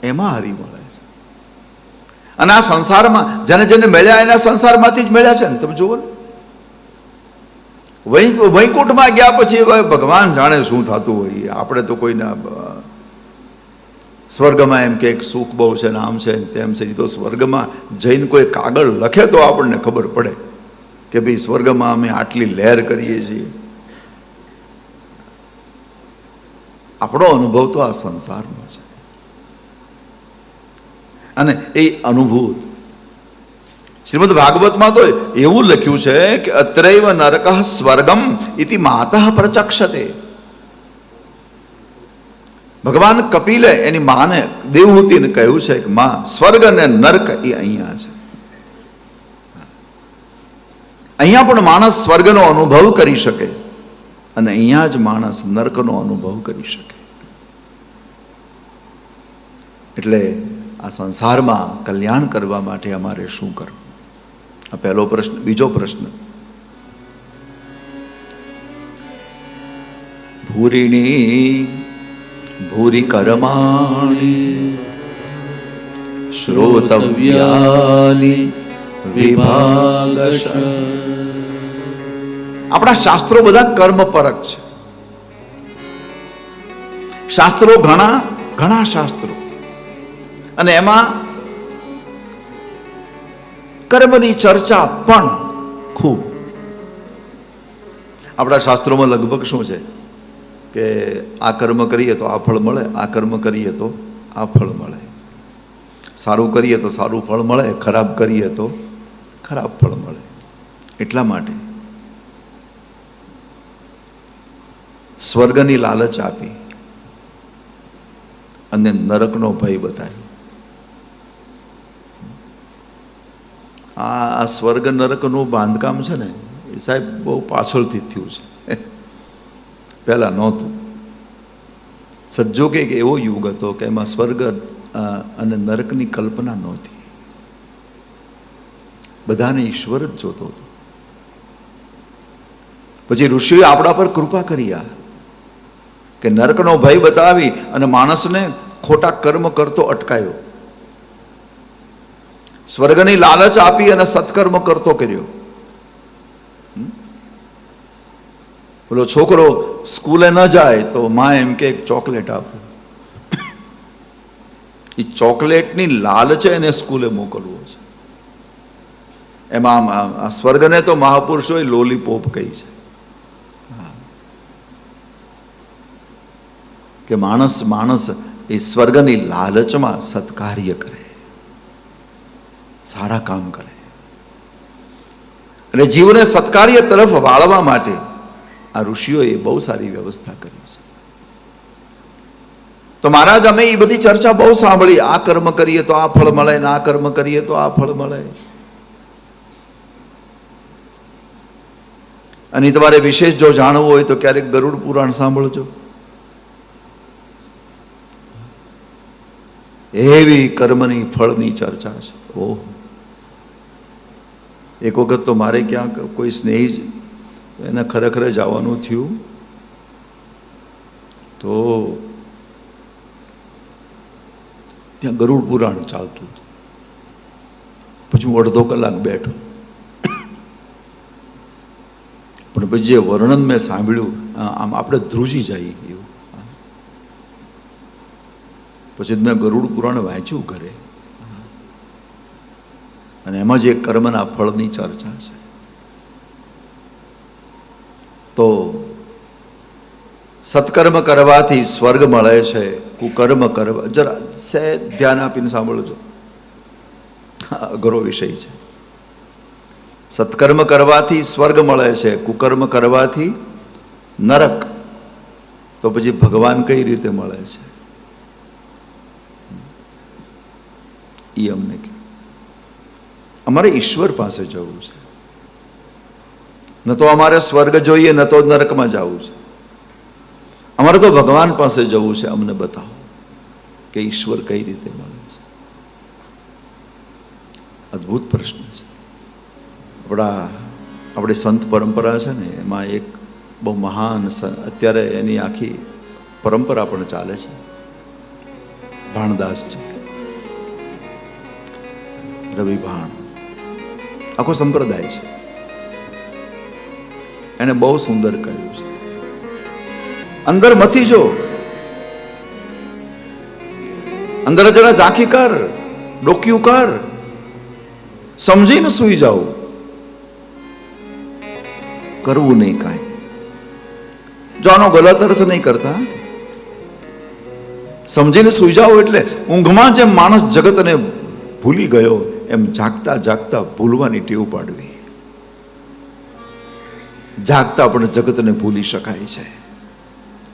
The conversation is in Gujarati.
એમાં હરી મળે છે. અને આ સંસારમાં જેને જેને મળ્યા એના સંસારમાંથી જ મળ્યા છે ને. તમે જુઓ ને, વૈકુંઠમાં ગયા પછી ભગવાન જાણે શું થતું હોય. આપણે તો કોઈના સ્વર્ગમાં એમ કે સુખ બહુ છે ને આમ છે ને તેમ છે. એ તો સ્વર્ગમાં જઈને કોઈ કાગળ લખે તો આપણને ખબર પડે કે ભાઈ સ્વર્ગમાં અમે આટલી લહેર કરીએ છીએ. આપણો અનુભવ તો આ સંસારનો છે. અને એ અનુભૂત શ્રીમદ ભાગવતમાં તો એવું લખ્યું છે કે અત્રૈવ નરક સ્વર્ગમ ઇતિ માતઃ પ્રચક્ષતે. ભગવાન કપિલે એની માને દેવહૂતિને કહ્યું છે કે માં, સ્વર્ગ અને નરક એ અહીંયા છે. અહીંયા પણ માણસ સ્વર્ગનો અનુભવ કરી શકે અને અહીંયા જ માણસ નરકનો અનુભવ કરી શકે. એટલે આ સંસારમાં કલ્યાણ કરવા માટે અમારે શું કરવું? આ પહેલો પ્રશ્ન. બીજો પ્રશ્ન, ભૂરિણી ભૂરી કર્માણી શ્રોતવ્યાની વિભાગશ. આપણા શાસ્ત્રો બધા કર્મપરક છે. શાસ્ત્રો ઘણા શાસ્ત્રો, અને એમાં કર્મની ચર્ચા પણ ખૂબ. આપણા શાસ્ત્રોમાં લગભગ શું છે કે આ કર્મ કરીએ તો આ ફળ મળે, આ કર્મ કરીએ તો આ ફળ મળે, સારું કરીએ તો સારું ફળ મળે, ખરાબ કરીએ તો ખરાબ ફળ મળે. એટલા માટે સ્વર્ગની લાલચ આપી અને નરકનો ભય બતાવ્યો. આ સ્વર્ગ નરકનું બાંધકામ છે ને એ સાહેબ બહુ પાછળથી થયું છે, પહેલાં નહોતું. સજ્જો કે એવો યુગ હતો કે એમાં સ્વર્ગ અને નરકની કલ્પના નહોતી. બધાને ઈશ્વર જ જોતો હતો. પછી ઋષિઓએ આપણા પર કૃપા કરી કે નરકનો ભય બતાવી અને માણસને ખોટા કર્મ કરતો અટકાયો. સ્વર્ગની લાલચ આપી અને સત્કર્મ કરતો કર્યો. બોલો, છોકરો સ્કૂલે ન જાય તો માં એમ કે એક ચોકલેટ આપો. એ ચોકલેટની લાલચે એને સ્કૂલે મોકલવો છે. એમાં આ સ્વર્ગને તો મહાપુરુષોએ લોલીપોપ કહી છે કે માણસ એ સ્વર્ગની લાલચમાં સત્કાર્ય કરે, સારા કામ કરે અને જીવને સત્કાર્ય તરફ વાળવા માટે આ ઋષિઓએ બહુ સારી વ્યવસ્થા કરી છે. તો મહારાજ, અમે એ બધી ચર્ચા બહુ સાંભળી. આ કર્મ કરીએ તો આ ફળ મળે ને આ કર્મ કરીએ તો આ ફળ મળે. અને તમારે વિશેષ જો જાણવું હોય તો ક્યારેક ગરુડ પુરાણ સાંભળજો. એવી કર્મની ફળની ચર્ચા છે. ઓહ, એક વખત તો મારે ક્યાંક કોઈ સ્નેહી એને ખરેખર જવાનું થયું તો ત્યાં ગરુડ પુરાણ ચાલતું હતું. પછી હું અડધો કલાક બેઠો, પણ પછી જે વર્ણન મેં સાંભળ્યું આમ આપણે ધ્રુજી જઈએ એવું. પછી મેં ગરુડ પુરાણ વાંચ્યું ઘરે, અને એમાં જે કર્મના ફળની ચર્ચા છે. તો સત્કર્મ કરવાથી સ્વર્ગ મળે છે, કુકર્મ કરવા, જરા ધ્યાન આપીને સાંભળજો, અઘરો વિષય છે. સત્કર્મ કરવાથી સ્વર્ગ મળે છે, કુકર્મ કરવાથી નરક. તો પછી ભગવાન કઈ રીતે મળે છે એ અમને કહે. અમારે ઈશ્વર પાસે જવું છે, ન તો અમારે સ્વર્ગ જોઈએ, ન તો નરકમાં જવું છે. અમારે તો ભગવાન પાસે જવું છે. અમને બતાવો કે ઈશ્વર કઈ રીતે મળે છે. અદ્ભુત પ્રશ્ન છે. આપણી સંત પરંપરા છે ને, એમાં એક બહુ મહાન અત્યારે એની આખી પરંપરા પણ ચાલે છે, ભાણદાસજી. રવિભાણ આખો સંપ્રદાય છે. એને બહુ સુંદર કહ્યું છે, અંદર મથી જો, અંદર જરા ઝાંખી કર, ડોક્યું કર, સમજીને સૂઈ જાઓ, કરવું નહીં કાંઈ. જો આનો ગલત અર્થ નહીં કરતા, સમજીને સૂઈ જાઓ એટલે ઊંઘમાં જેમ માણસ જગતને ભૂલી ગયો એમ જાગતા જાગતા ભૂલવાની ટેવ પાડવી. જાગતા પણ જગતને ભૂલી શકાય છે.